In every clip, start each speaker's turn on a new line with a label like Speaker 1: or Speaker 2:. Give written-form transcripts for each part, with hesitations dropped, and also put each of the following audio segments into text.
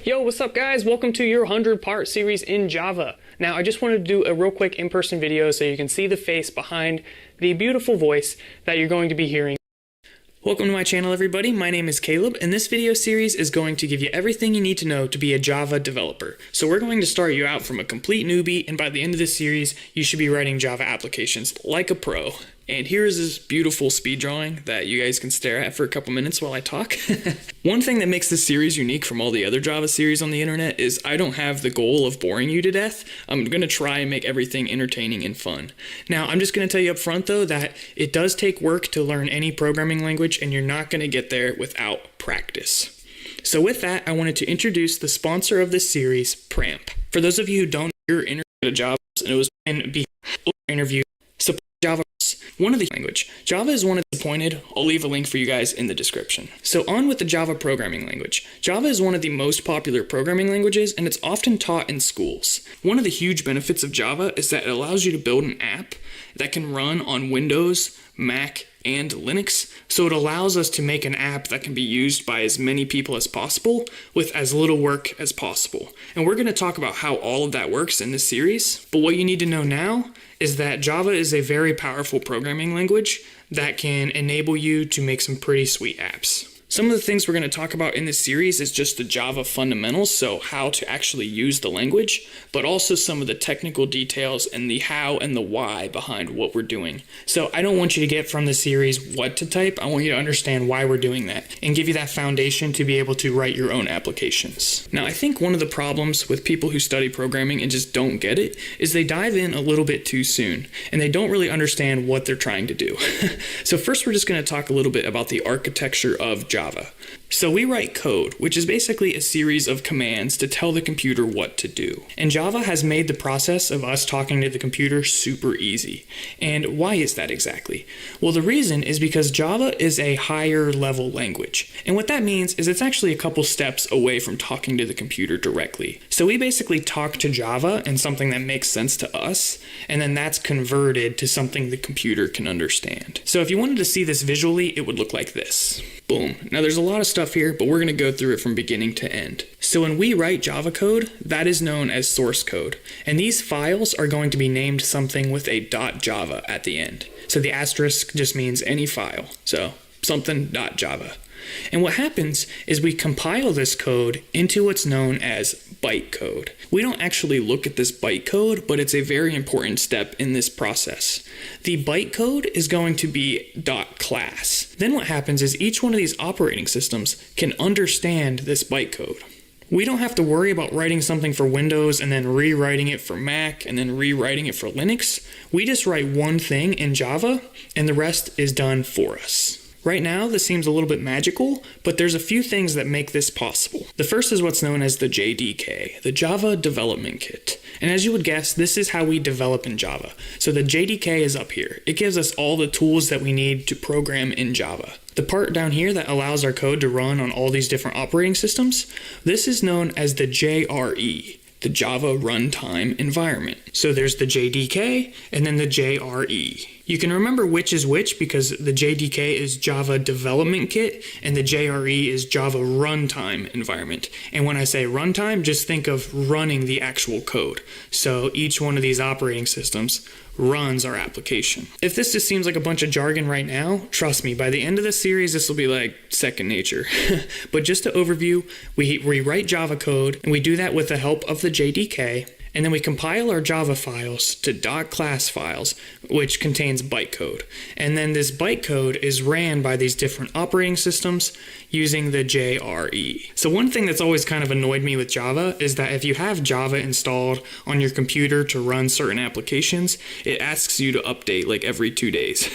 Speaker 1: Yo, what's up guys? Welcome to your 100-part series in Java. Now, I just wanted to do a real quick in-person video so you can see the face behind the beautiful voice that you're going to be hearing. Welcome to my channel, everybody. My name is Caleb, and this video series is going to give you everything you need to know to be a Java developer. So we're going to start you out from a complete newbie, and by the end of this series, you should be writing Java applications like a pro. And here's this beautiful speed drawing that you guys can stare at for a couple minutes while I talk. One thing that makes this series unique from all the other Java series on the internet is I don't have the goal of boring you to death. I'm going to try and make everything entertaining and fun. Now, I'm just going to tell you up front, though, that it does take work to learn any programming language, and you're not going to get there without practice. So with that, I wanted to introduce the sponsor of this series, Brocamp. For those of you who don't know, you're interviewed at Java, and it was an interview. Support Java. One of the language. Java is one of the disappointed. I'll leave a link for you guys in the description. So on with the Java programming language. Java is one of the most popular programming languages, and it's often taught in schools. One of the huge benefits of Java is that it allows you to build an app that can run on Windows, Mac, and Linux. So it allows us to make an app that can be used by as many people as possible with as little work as possible. And we're going to talk about how all of that works in this series. But what you need to know now is that Java is a very powerful programming language that can enable you to make some pretty sweet apps. Some of the things we're going to talk about in this series is just the Java fundamentals, so how to actually use the language, but also some of the technical details and the how and the why behind what we're doing. So I don't want you to get from the series what to type. I want you to understand why we're doing that and give you that foundation to be able to write your own applications. Now, I think one of the problems with people who study programming and just don't get it is they dive in a little bit too soon and they don't really understand what they're trying to do. So first, we're just going to talk a little bit about the architecture of Java. So we write code, which is basically a series of commands to tell the computer what to do. And Java has made the process of us talking to the computer super easy. And why is that exactly? Well, the reason is because Java is a higher level language. And what that means is it's actually a couple steps away from talking to the computer directly. So we basically talk to Java in something that makes sense to us, and then that's converted to something the computer can understand. So if you wanted to see this visually, it would look like this. Boom. Now there's a lot of stuff here, but we're going to go through it from beginning to end. So when we write Java code, that is known as source code. And these files are going to be named something with a .java at the end. So the asterisk just means any file. So something.java. And what happens is we compile this code into what's known as bytecode. We don't actually look at this bytecode, but it's a very important step in this process. The bytecode is going to be .class. Then what happens is each one of these operating systems can understand this bytecode. We don't have to worry about writing something for Windows and then rewriting it for Mac and then rewriting it for Linux. We just write one thing in Java and the rest is done for us. Right now, this seems a little bit magical, but there's a few things that make this possible. The first is what's known as the JDK, the Java Development Kit. And as you would guess, this is how we develop in Java. So the JDK is up here. It gives us all the tools that we need to program in Java. The part down here that allows our code to run on all these different operating systems, this is known as the JRE, the Java Runtime Environment. So there's the JDK and then the JRE. You can remember which is which because the JDK is Java Development Kit and the JRE is Java Runtime Environment. And when I say runtime, just think of running the actual code. So each one of these operating systems runs our application. If this just seems like a bunch of jargon right now, trust me, by the end of this series, this will be like second nature. But just to overview, we write Java code and we do that with the help of the JDK. And then we compile our Java files to .class files, which contains bytecode. And then this bytecode is ran by these different operating systems using the JRE. So one thing that's always kind of annoyed me with Java is that if you have Java installed on your computer to run certain applications, it asks you to update like every 2 days.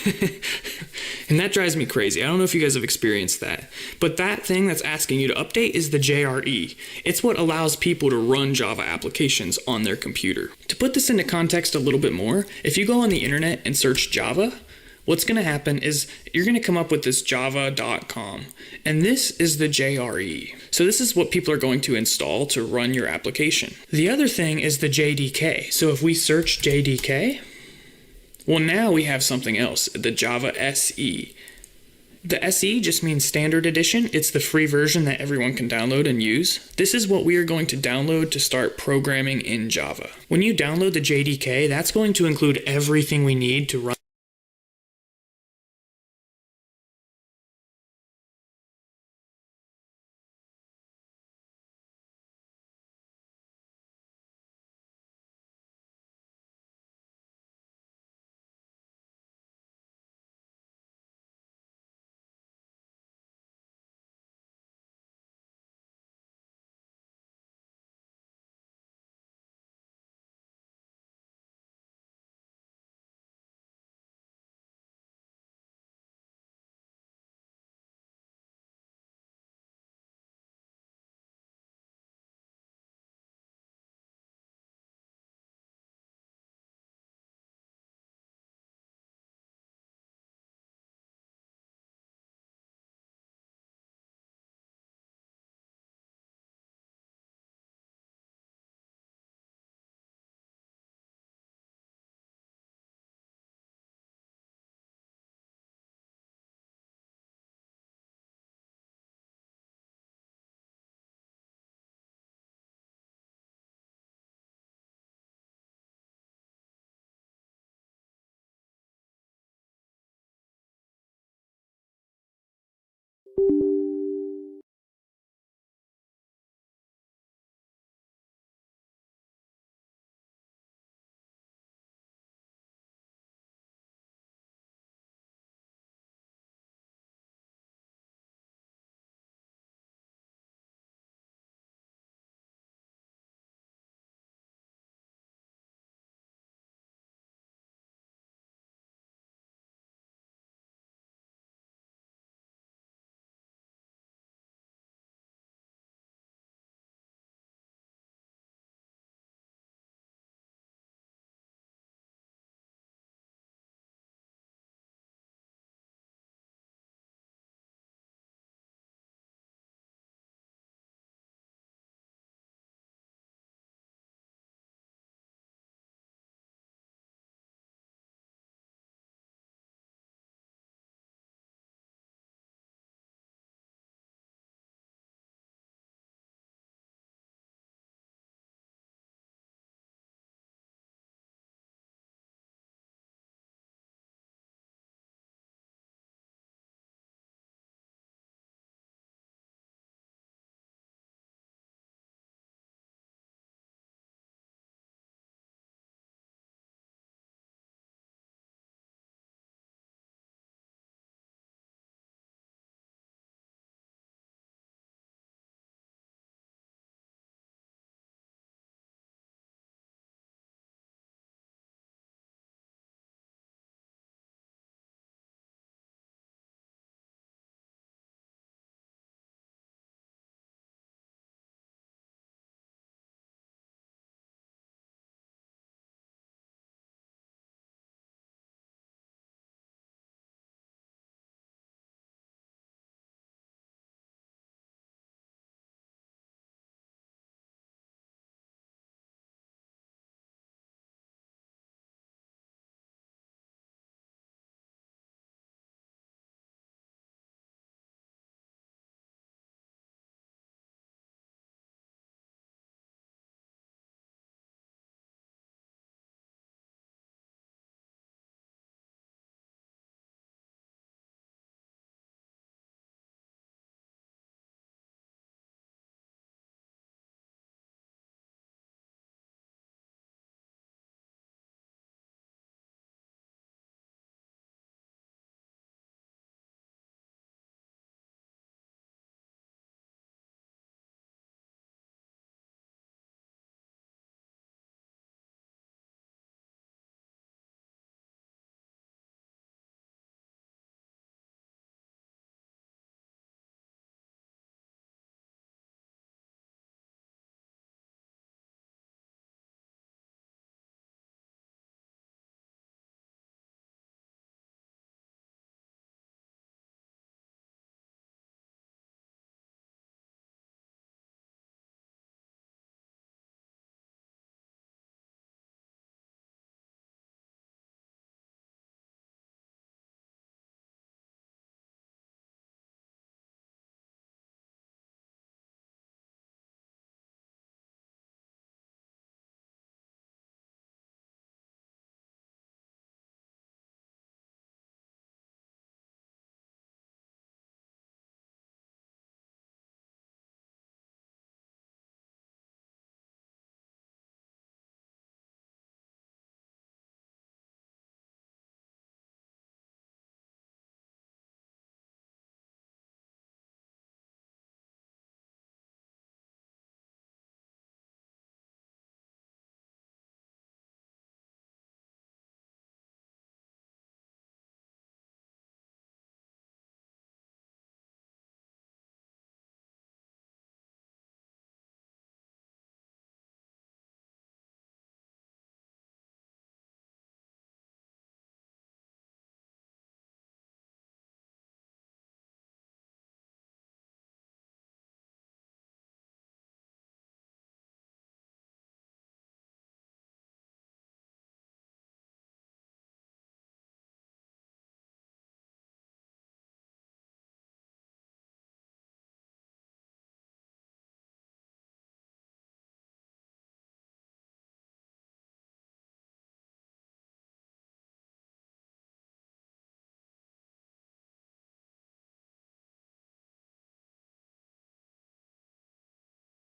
Speaker 1: And that drives me crazy. I don't know if you guys have experienced that. But that thing that's asking you to update is the JRE. It's what allows people to run Java applications on their computer. To put this into context a little bit more, if you go on the internet and search Java, what's going to happen is you're going to come up with this java.com, and this is the JRE. So this is what people are going to install to run your application. The other thing is the JDK. So if we search JDK, well, now we have something else, the Java SE. The SE just means Standard Edition. It's the free version that everyone can download and use. This is what we are going to download to start programming in Java. When you download the JDK, that's going to include everything we need to run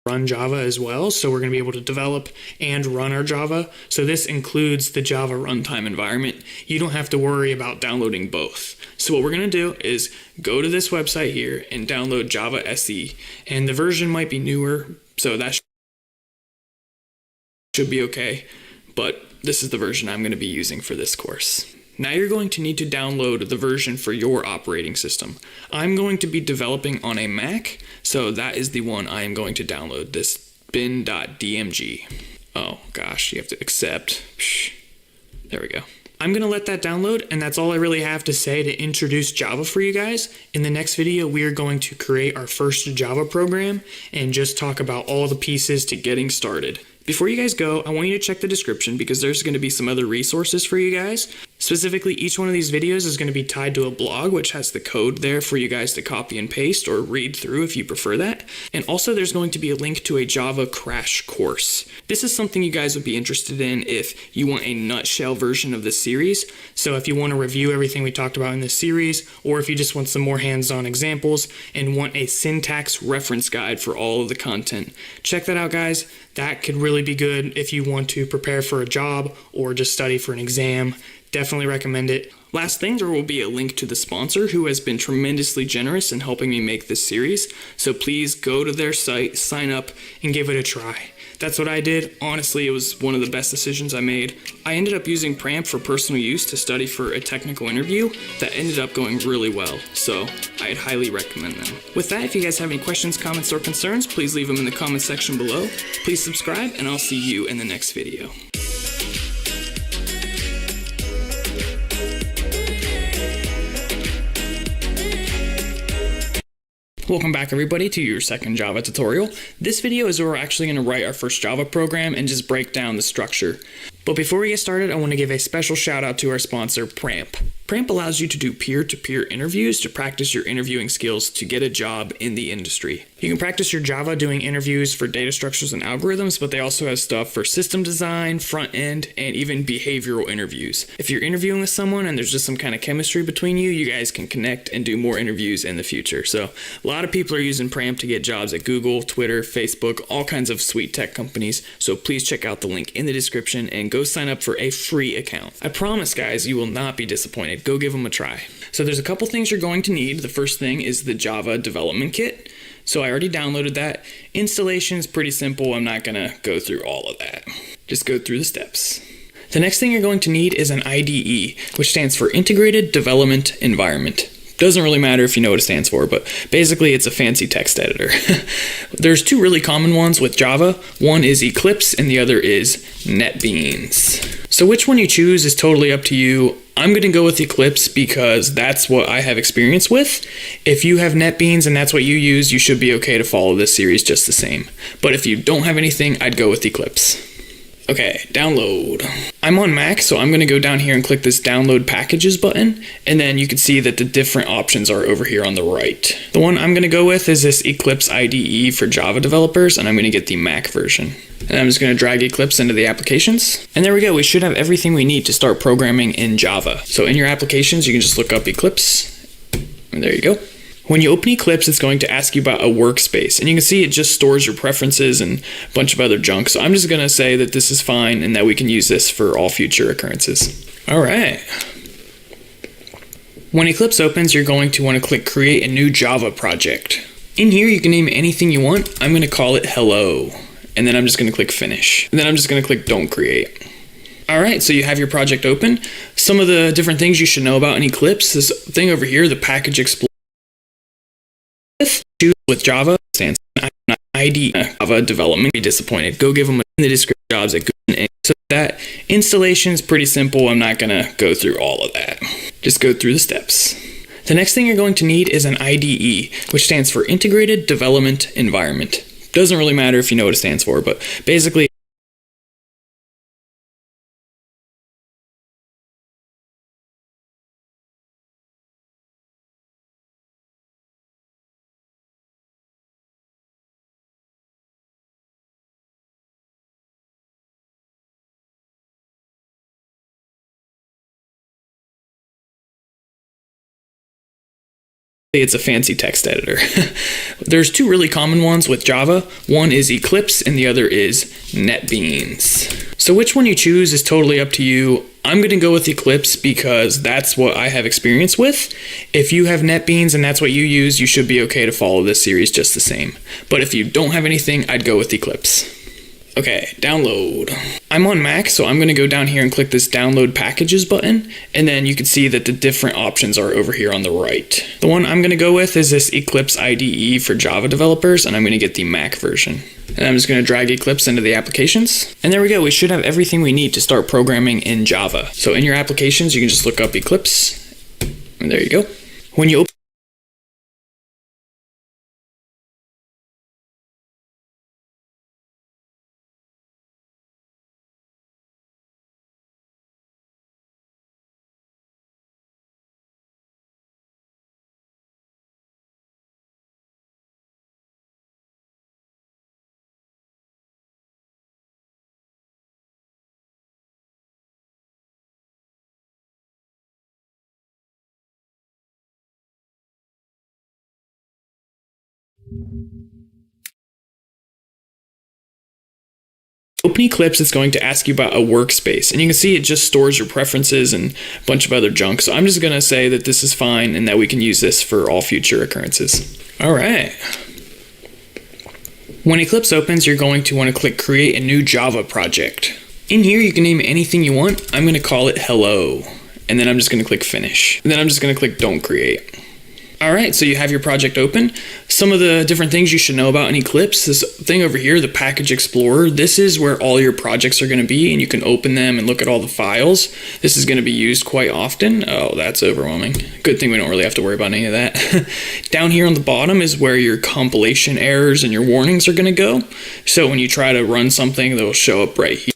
Speaker 1: run Java as well. So we're going to be able to develop and run our Java. So this includes the Java runtime environment. You don't have to worry about downloading both. So what we're going to do is go to this website here and download Java SE. And the version might be newer, so that should be okay. But this is the version I'm going to be using for this course. Now you're going to need to download the version for your operating system. I'm going to be developing on a Mac, so that is the one I am going to download, this bin.dmg. Oh gosh, you have to accept. There we go. I'm going to let that download, and that's all I really have to say to introduce Java for you guys. In the next video, we are going to create our first Java program and just talk about all the pieces to getting started. Before you guys go, I want you to check the description because there's going to be some other resources for you guys. Specifically, each one of these videos is going to be tied to a blog, which has the code there for you guys to copy and paste or read through if you prefer that. And also there's going to be a link to a Java crash course. This is something you guys would be interested in if you want a nutshell version of this series. So if you want to review everything we talked about in this series, or if you just want some more hands-on examples and want a syntax reference guide for all of the content, check that out, guys. That could really be good if you want to prepare for a job or just study for an exam. Definitely recommend it. Last thing, there will be a link to the sponsor who has been tremendously generous in helping me make this series. So please go to their site, sign up, and give it a try. That's what I did. Honestly, it was one of the best decisions I made. I ended up using Brocamp for personal use to study for a technical interview that ended up going really well, so I'd highly recommend them. With that, if you guys have any questions, comments, or concerns, please leave them in the comment section below. Please subscribe, and I'll see you in the next video. Welcome back, everybody, to your second Java tutorial. This video is where we're actually going to write our first Java program and just break down the structure. But before we get started, I want to give a special shout out to our sponsor, Brocamp. Brocamp allows you to do peer-to-peer interviews to practice your interviewing skills to get a job in the industry. You can practice your Java doing interviews for data structures and algorithms, but they also have stuff for system design, front end, and even behavioral interviews. If you're interviewing with someone and there's just some kind of chemistry between you, you guys can connect and do more interviews in the future. So a lot of people are using Brocamp to get jobs at Google, Twitter, Facebook, all kinds of sweet tech companies. So please check out the link in the description and go sign up for a free account. I promise, guys, you will not be disappointed. Go give them a try. So there's a couple things you're going to need. The first thing is the Java development kit. So I already downloaded that. Installation is pretty simple. I'm not going to go through all of that. Just go through the steps. The next thing you're going to need is an IDE, which stands for Integrated Development Environment. Doesn't really matter if you know what it stands for, but basically it's a fancy text editor. There's two really common ones with Java. One is Eclipse and the other is NetBeans. So which one you choose is totally up to you. I'm going to go with Eclipse because that's what I have experience with. If you have NetBeans and that's what you use, you should be okay to follow this series just the same. But if you don't have anything, I'd go with Eclipse. Okay, download. I'm on Mac, so I'm going to go down here and click this download packages button, and then you can see that the different options are over here on the right. The one I'm going to go with is this Eclipse IDE for Java developers, and I'm going to get the Mac version. And I'm just going to drag Eclipse into the applications. And there we go, we should have everything we need to start programming in Java. So in your applications, you can just look up Eclipse, and there you go. When you open Eclipse, it's going to ask you about a workspace, and you can see it just stores your preferences and a bunch of other junk. So I'm just going to say that this is fine and that we can use this for all future occurrences. All right. When Eclipse opens, you're going to want to click Create a New Java Project. In here, you can name anything you want. I'm going to call it Hello, and then I'm just going to click Finish. And then I'm just going to click Don't Create. All right, so you have your project open. Some of the different things you should know about in Eclipse, this thing over here, the Package Explorer. With Java stands ID Java development. Be disappointed. Go give them in the description jobs at Google. So that installation is pretty simple. I'm not gonna go through all of that. Just go through the steps. The next thing you're going to need is an IDE, which stands for Integrated Development Environment. Doesn't really matter if you know what it stands for, but basically It's a fancy text editor. There's two really common ones with Java. One is Eclipse and the other is NetBeans. So which one you choose is totally up to you. I'm going to go with Eclipse because that's what I have experience with. If you have NetBeans and that's what you use, you should be okay to follow this series just the same. But if you don't have anything, I'd go with Eclipse. Okay, download. I'm on Mac, so I'm going to go down here and click this download packages button, and then you can see that the different options are over here on the right. The one I'm going to go with is this Eclipse IDE for Java developers, and I'm going to get the Mac version. And I'm just going to drag Eclipse into the applications. And there we go, we should have everything we need to start programming in Java. So in your applications, you can just look up Eclipse, and there you go. When you open Eclipse, it's going to ask you about a workspace, and you can see it just stores your preferences and a bunch of other junk. So I'm just going to say that this is fine and that we can use this for all future occurrences. All right. When Eclipse opens, you're going to want to click Create a new Java project. In here, you can name anything you want. I'm going to call it Hello, and then I'm just going to click Finish. And then I'm just going to click Don't Create. All right, so you have your project open. Some of the different things you should know about in Eclipse, this thing over here, the Package Explorer, this is where all your projects are going to be, and you can open them and look at all the files. This is going to be used quite often. Oh, that's overwhelming. Good thing we don't really have to worry about any of that. Down here on the bottom is where your compilation errors and your warnings are going to go. So when you try to run something, they'll show up right here.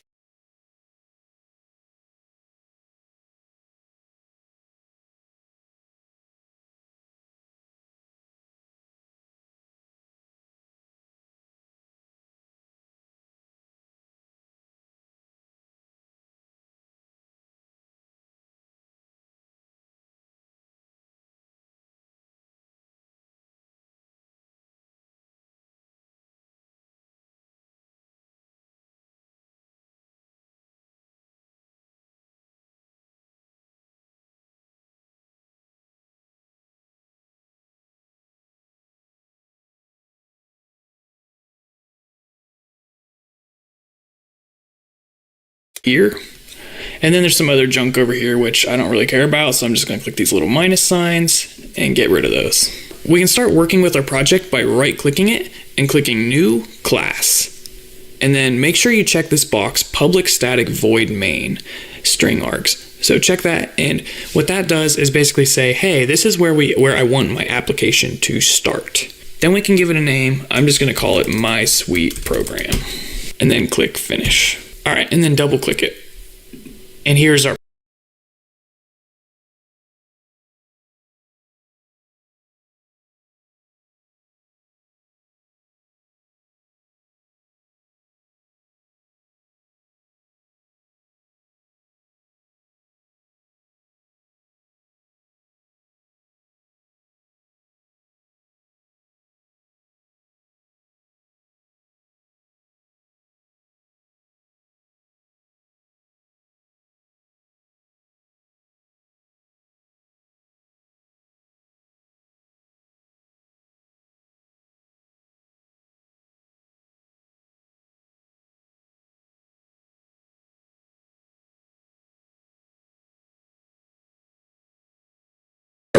Speaker 1: Here. And then there's some other junk over here which I don't really care about, so I'm just going to click these little minus signs and get rid of those. We can start working with our project by right-clicking it and clicking New Class. And then make sure you check this box, Public Static Void Main, String Args. So check that, and what that does is basically say, hey, this is where I want my application to start. Then we can give it a name. I'm just going to call it My Sweet Program. And then click Finish. All right, and then double click it. And here's our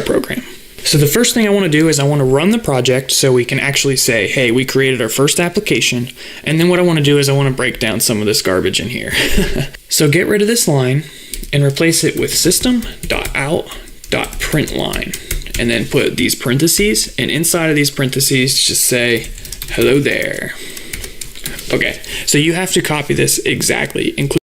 Speaker 1: program. So the first thing I want to do is I want to run the project so we can actually say, hey, we created our first application. And then what I want to do is I want to break down some of this garbage in here. So get rid of this line and replace it with system.out.println, and then put these parentheses, and inside of these parentheses just say hello there. Okay, so you have to copy this exactly, including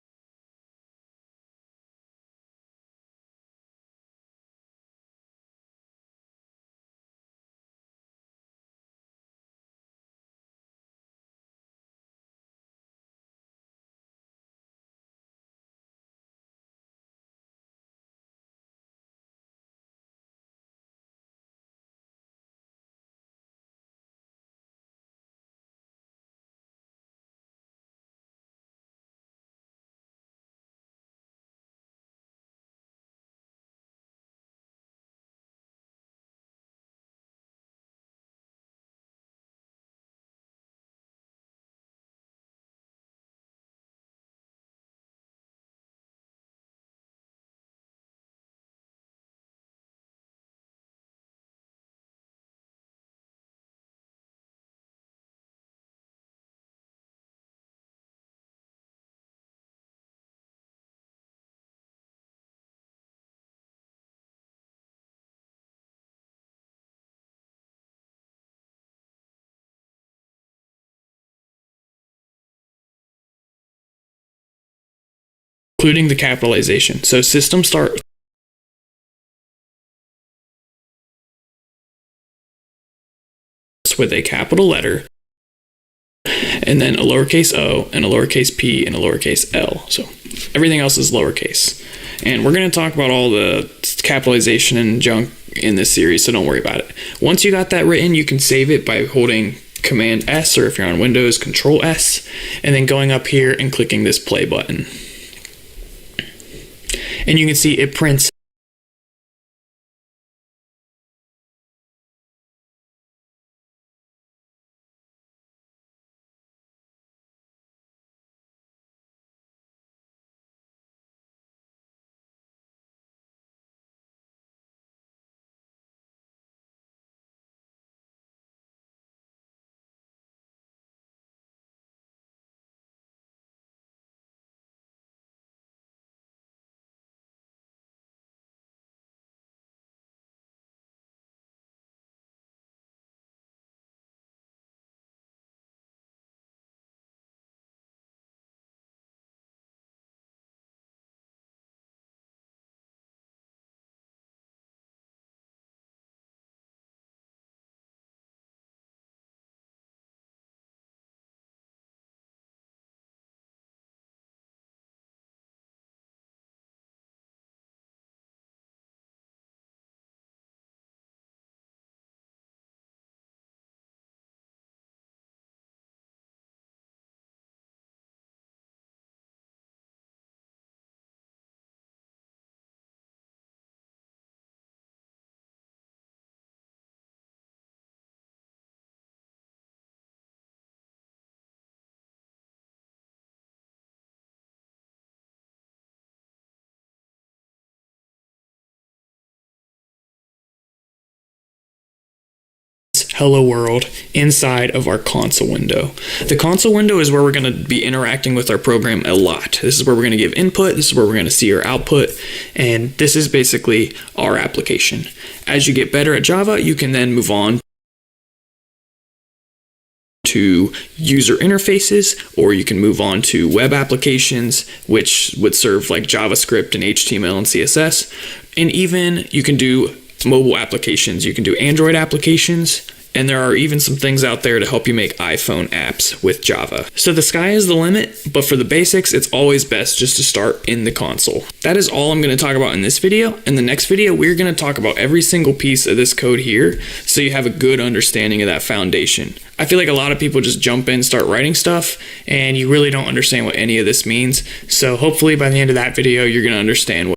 Speaker 1: including the capitalization. So system start with a capital letter, and then a lowercase o, and a lowercase p, and a lowercase l. So everything else is lowercase. And we're going to talk about all the capitalization and junk in this series, so don't worry about it. Once you got that written, you can save it by holding Command S, or if you're on Windows, Control S, and then going up here and clicking this play button. And you can see it prints Hello World inside of our console window. The console window is where we're going to be interacting with our program a lot. This is where we're going to give input, this is where we're going to see our output, and this is basically our application. As you get better at Java, you can then move on to user interfaces, or you can move on to web applications, which would serve like JavaScript and HTML and CSS, and even you can do mobile applications. You can do Android applications, and there are even some things out there to help you make iPhone apps with Java. So the sky is the limit, but for the basics, it's always best just to start in the console. That is all I'm going to talk about in this video. In the next video, we're going to talk about every single piece of this code here, so you have a good understanding of that foundation. I feel like a lot of people just jump in, start writing stuff, and you really don't understand what any of this means. So hopefully by the end of that video, you're going to understand what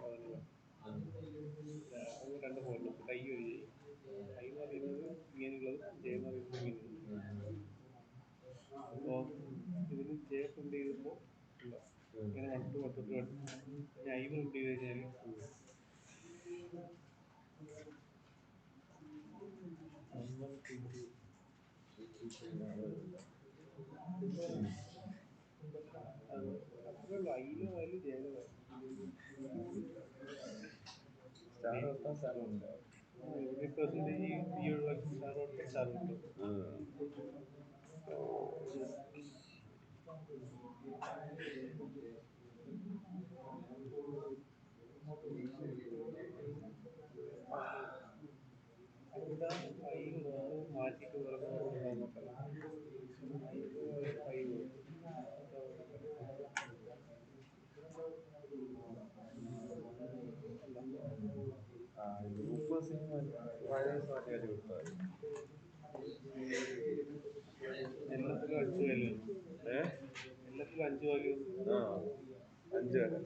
Speaker 2: ആണല്ലോ. അത് രണ്ട് മോഡലും കൈ ഒരു ജയ്. കൈ എന്ന് പറയുന്നത് ഇങ്ങനെയുള്ളത്, ജയ എന്ന് പറയുന്നത് ഇങ്ങനെയുള്ളത്. അപ്പോൾ ഇതിന് ജയ പ്രിന്റ് ചെയ്തപ്പോൾ ഉണ്ടോ ഇങ്ങനെ വട്ടു വട്ടത്തിൽ വട്ടു. ഇനി ഐ പ്രിന്റ് ചെയ്ത് കഴിഞ്ഞാൽ അത് അത്രേ ഉള്ളൂ. ഐയിലും അതിലും ജയലോ എവറി പെർസെൻറ്റേജ് ഈ ഒഴിവാക്കി സ്റ്റാർ കൊടുത്താൽ സ്റ്റാർ കിട്ടും. അവിടെ ഐ ഒന്ന് മാറ്റിയിട്ട് വേറെ കൊടുക്കാൻ നോക്കാം. ഐക്ക് ഐ കൊടുക്കും.
Speaker 3: ഗ്രൂപ്പ് സിനിമ പഴയ പാട്ടുകാർ കൊടുത്താൽ
Speaker 2: എല്ലാത്തിലും 5 വാല്യൂ എല്ലാത്തിലും 5 വാല്യൂ.
Speaker 3: ആ 5 വരെ.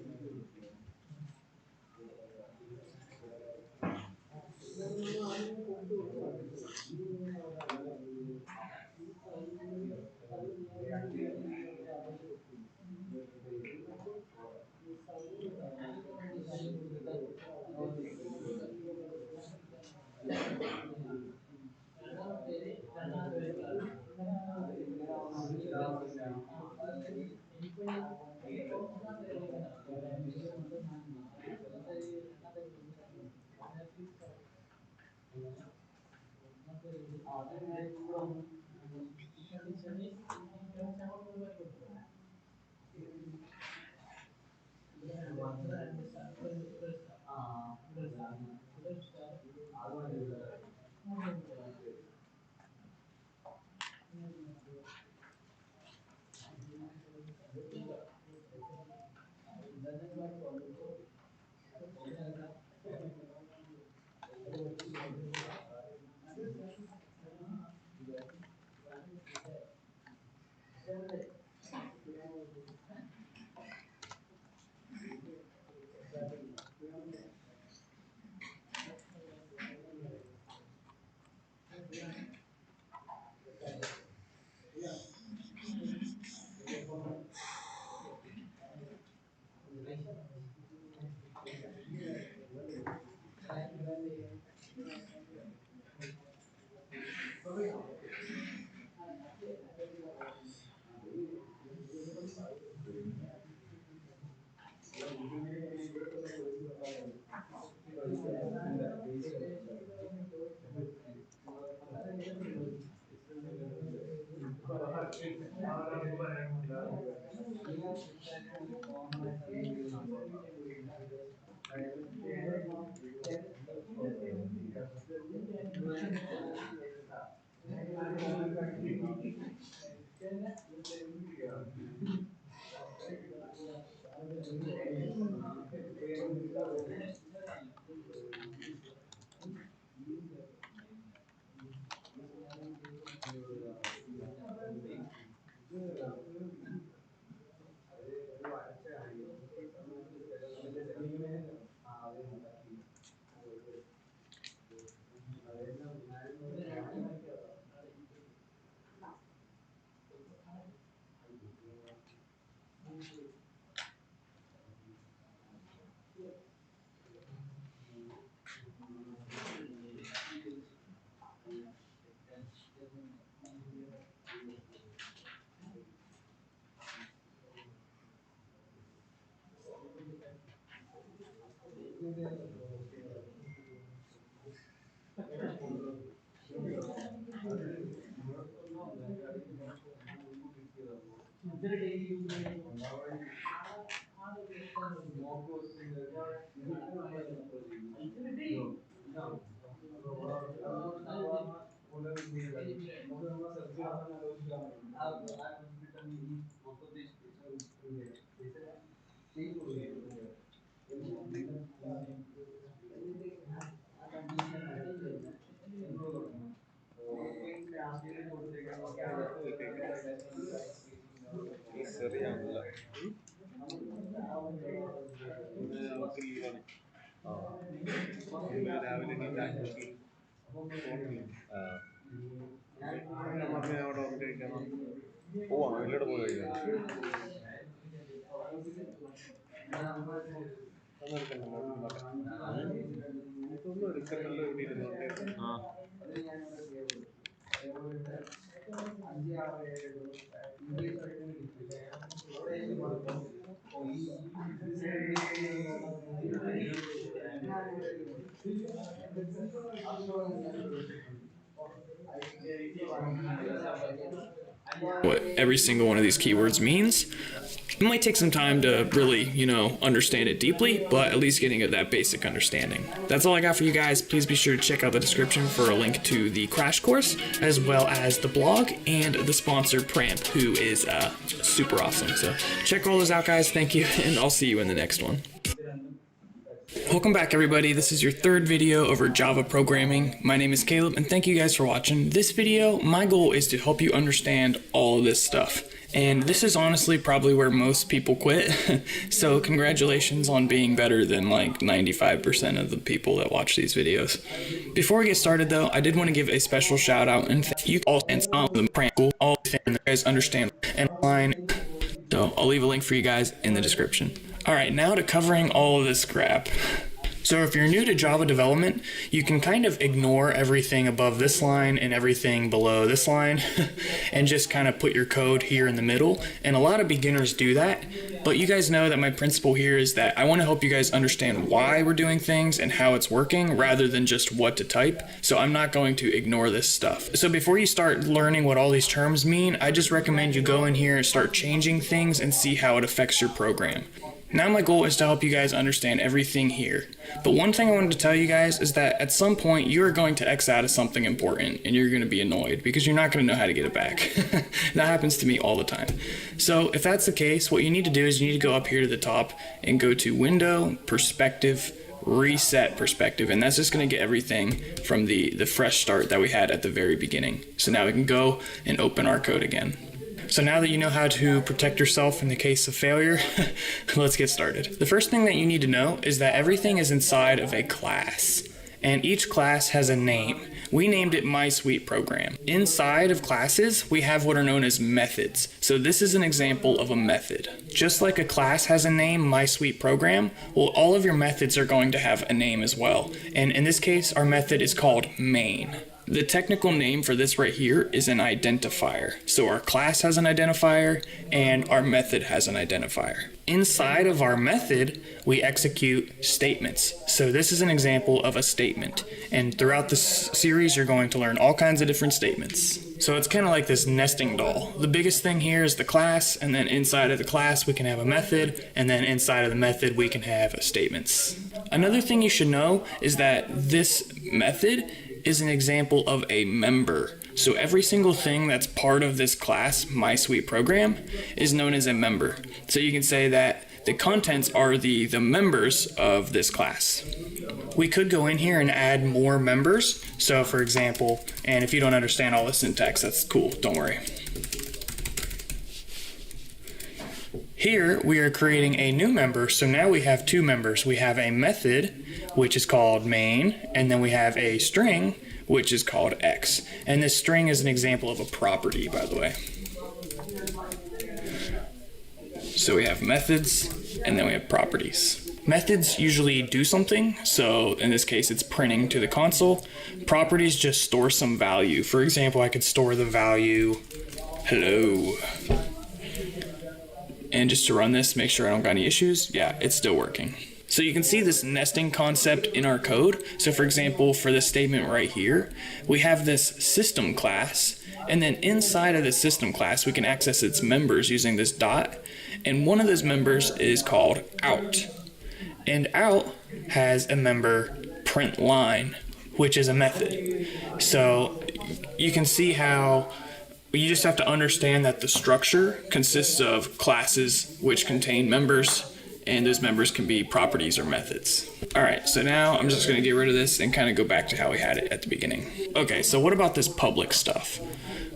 Speaker 2: പിന്നെ നമുക്ക് പറഞ്ഞ് ഇന്ന് രാവിലെ എണീറ്റ് നോക്കി ഫോണില്ല. ഞാൻ പറഞ്ഞ അവിടെ വന്ന് കഴിക്കാൻ
Speaker 3: പോവാം, വീട്ടിലോട്ട് പോയി കഴിക്കാം.
Speaker 2: ഒന്നും എടുക്കണ്ടല്ലോ ഇവിടെ ഇരുന്നോട്ടെ.
Speaker 1: What every single one of these keywords means. It might take some time to really, understand it deeply, but at least getting that basic understanding. That's all I got for you guys. Please be sure to check out the description for a link to the crash course, as well as the blog and the sponsor, Brocamp, who is super awesome. So check all those out, guys. Thank you, and I'll see you in the next one. Welcome back, everybody. This is your third video over Java programming. My name is Caleb, and thank you guys for watching. This video, my goal is to help you understand all of this stuff. And this is honestly probably where most people quit. So congratulations on being better than like 95% of the people that watch these videos. Before we get started though, I did want to give a special shout out and thank you all and some of them cool, all the you guys understand and line. So I'll leave a link for you guys in the description. All right, now to covering all of this crap. So if you're new to Java development, you can kind of ignore everything above this line and everything below this line and just kind of put your code here in the middle. And a lot of beginners do that, but you guys know that my principle here is that I want to help you guys understand why we're doing things and how it's working rather than just what to type. So I'm not going to ignore this stuff. So before you start learning what all these terms mean, I just recommend you go in here and start changing things and see how it affects your program. Now my goal is to help you guys understand everything here. But one thing I wanted to tell you guys is that at some point you are going to X out of something important and you're going to be annoyed because you're not going to know how to get it back. That happens to me all the time. So if that's the case, what you need to do is you need to go up here to the top and go to Window, Perspective, Reset Perspective, and that's just going to get everything from the fresh start that we had at the very beginning. So now we can go and open our code again. So now that you know how to protect yourself in the case of failure, let's get started. The first thing that you need to know is that everything is inside of a class, and each class has a name. We named it My Sweet Program. Inside of classes, we have what are known as methods. So this is an example of a method. Just like a class has a name, My Sweet Program, well, all of your methods are going to have a name as well. And in this case, our method is called main. The technical name for this right here is an identifier. So our class has an identifier and our method has an identifier. Inside of our method, we execute statements. So this is an example of a statement. And throughout this series, you're going to learn all kinds of different statements. So it's kind of like this nesting doll. The biggest thing here is the class, and then inside of the class, we can have a method, and then inside of the method, we can have statements. Another thing you should know is that this method is an example of a member. So every single thing that's part of this class, My Sweet Program, is known as a member. So you can say that the contents are the members of this class. We could go in here and add more members. So for example, and if you don't understand all the syntax, that's cool, don't worry. Here we are creating a new member, so now we have two members. We have a method, which is called main, and then we have a string, which is called x. And this string is an example of a property, by the way. So we have methods, and then we have properties. Methods usually do something, so in this case it's printing to the console. Properties just store some value. For example, I could store the value hello. And just to run this, make sure I don't got any issues. Yeah, it's still working. So you can see this nesting concept in our code. So for example, for this statement right here, we have this system class, and then inside of the system class, we can access its members using this dot. And one of those members is called out. And out has a member print line, which is a method. So you can see how you just have to understand that the structure consists of classes which contain members, and those members can be properties or methods. All right, so now I'm just gonna get rid of this and kind of go back to how we had it at the beginning. Okay, so what about this public stuff?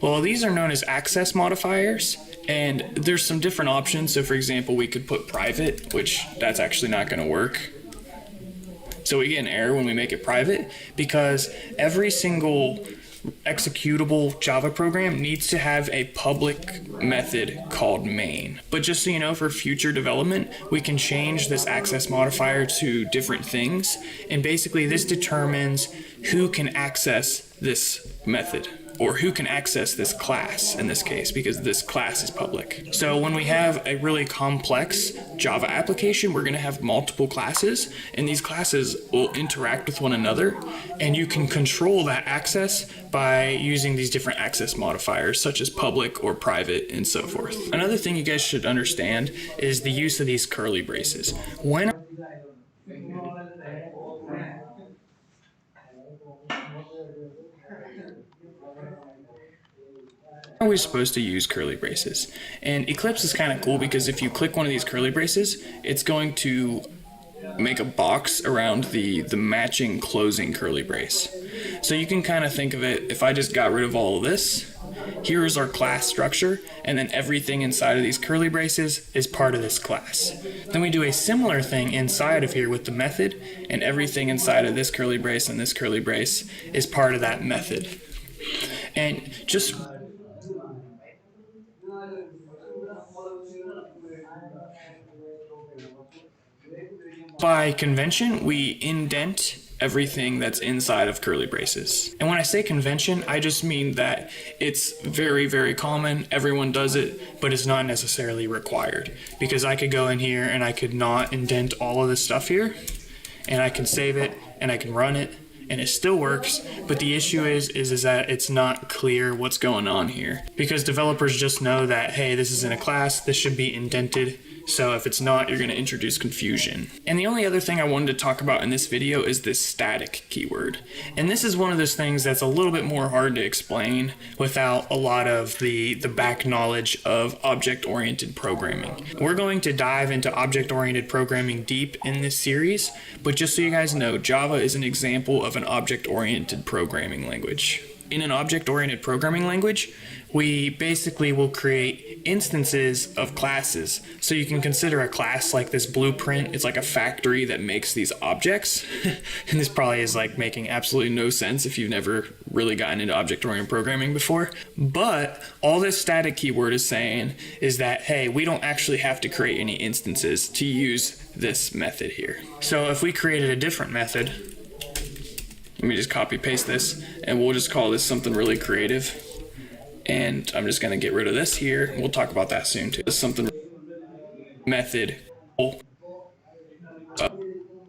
Speaker 1: Well, these are known as access modifiers, and there's some different options. So for example, we could put private, which that's actually not gonna work. So we get an error when we make it private because every single executable Java program needs to have a public method called main. But just so you know, for future development, we can change this access modifier to different things. And basically this determines who can access this method, or who can access this class in this case, because this class is public. So when we have a really complex Java application, we're going to have multiple classes, and these classes will interact with one another, and you can control that access by using these different access modifiers, such as public or private and so forth. Another thing you guys should understand is the use of these curly braces. When are we supposed to use curly braces? And Eclipse is kind of cool because if you click one of these curly braces, it's going to make a box around the matching closing curly brace. So you can kind of think of it, if I just got rid of all of this, here's our class structure, and then everything inside of these curly braces is part of this class. Then we do a similar thing inside of here with the method, and everything inside of this curly brace and this curly brace is part of that method. And just by convention, we indent everything that's inside of curly braces. And when I say convention, I just mean that it's very, very common. Everyone does it, but it's not necessarily required. Because I could go in here and I could not indent all of this stuff here, and I can save it and I can run it, and it still works, but the issue is that it's not clear what's going on here. Because developers just know that, hey, this is in a class, this should be indented, so if it's not, you're going to introduce confusion. And the only other thing I wanted to talk about in this video is this static keyword. And this is one of those things that's a little bit more hard to explain without a lot of the back knowledge of object-oriented programming. We're going to dive into object-oriented programming deep in this series, but just so you guys know, Java is an example of an object-oriented programming language. In an object-oriented programming language, we basically will create instances of classes. So you can consider a class like this blueprint. It's like a factory that makes these objects. And this probably is like making absolutely no sense if you've never really gotten into object-oriented programming before. But all this static keyword is saying is that, hey, we don't actually have to create any instances to use this method here. So if we created a different method, let me just copy paste this, and we'll just call this something really creative. And I'm just going to get rid of this here. We'll talk about that soon too. This is something method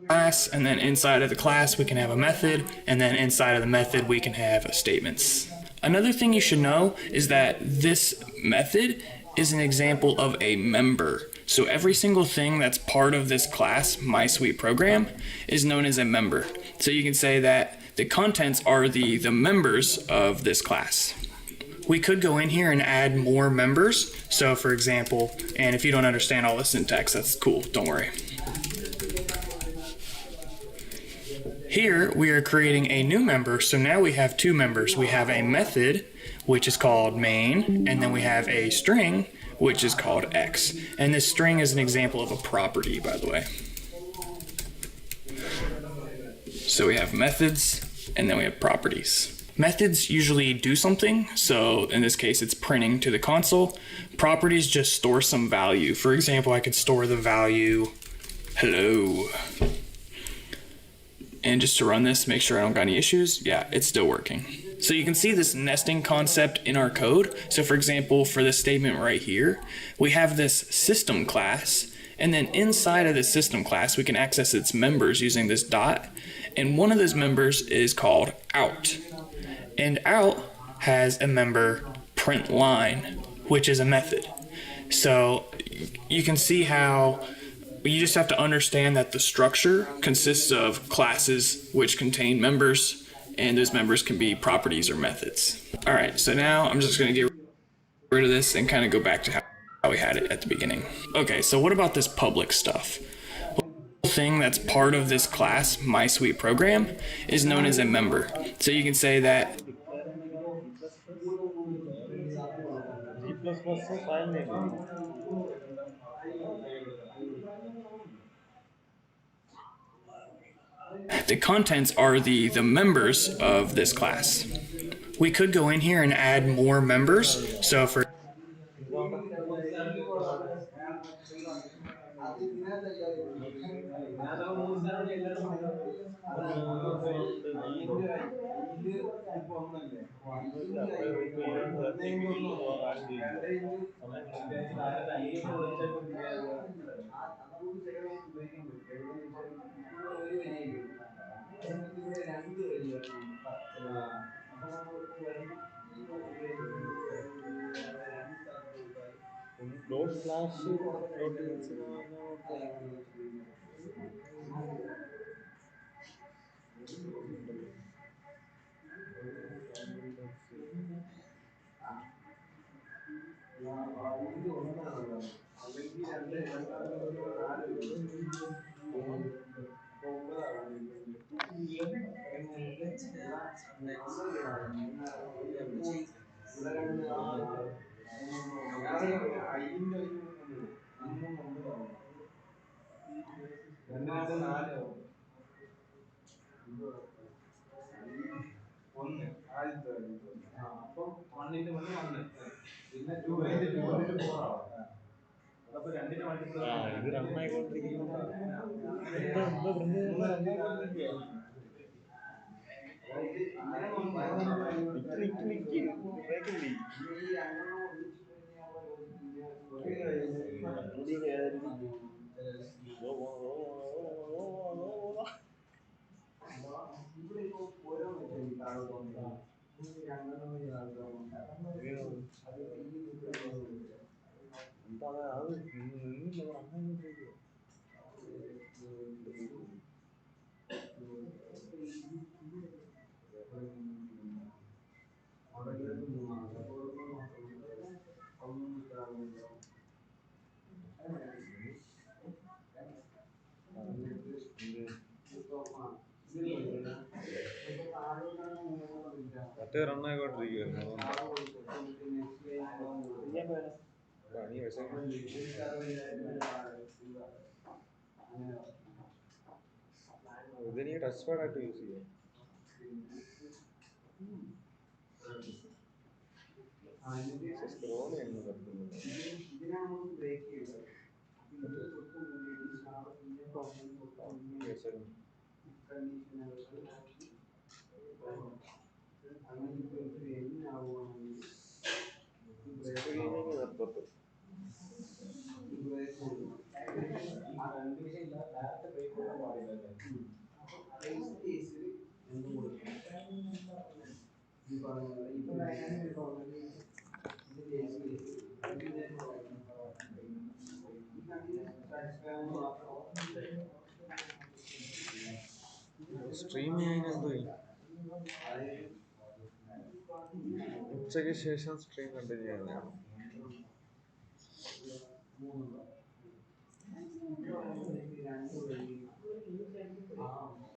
Speaker 1: class, and then inside of the class we can have a method, and then inside of the method we can have statements. Another thing you should know is that this method is an example of a member. So every single thing that's part of this class, My Sweet Program, is known as a member. So you can say that the contents are the members of this class. We could go in here and add more members. So for example, and if you don't understand all the syntax, that's cool, don't worry. Here we are creating a new member, so now we have two members. We have a method, which is called main, and then we have a string, which is called x. And this string is an example of a property, by the way. So we have methods, and then we have properties. Methods usually do something, so in this case it's printing to the console. Properties just store some value. For example, I could store the value hello. And just to run this, make sure I don't got any issues, yeah, it's still working. So you can see this nesting concept in our code. So for example, for this statement right here, we have this system class, and then inside of the system class, we can access its members using this dot. And one of those members is called out. And out has a member print line, which is a method. So you can see how you just have to understand that the structure consists of classes which contain members, and those members can be properties or methods. All right, so now I'm just going to get rid of this and kind of go back to how we had it at the beginning. Okay, so what about this public stuff? The thing that's part of this class, My Sweet Program, is known as a member. So you can say that
Speaker 3: G++ file name.
Speaker 1: the contents are the members of this class. We could go in here and add more members. So for
Speaker 3: dot slash dot ഇത് റണ്ണായിക്കൊണ്ടിരിക്കുന്നുണ്ടോ എന്താ അത് നിന്നില്ല റണ്ണായിക്കൊണ്ടിരിക്കുക മറ്റേ റണ്ണായിക്കൊണ്ടിരിക്കുവായിരുന്നു പണി പക്ഷേ ഇതിന് touch പാഡായിട്ട് use ചെയ്യാം scroll ചെയ്യുന്നത് പറ്റുന്നുണ്ട് സ്ട്രീം ചെയ്യാൻ എന്തോ ഉച്ചയ്ക്ക് ശേഷം സ്ട്രീം കണ്ടിന്യൂ ചെയ്യുന്നതാണ്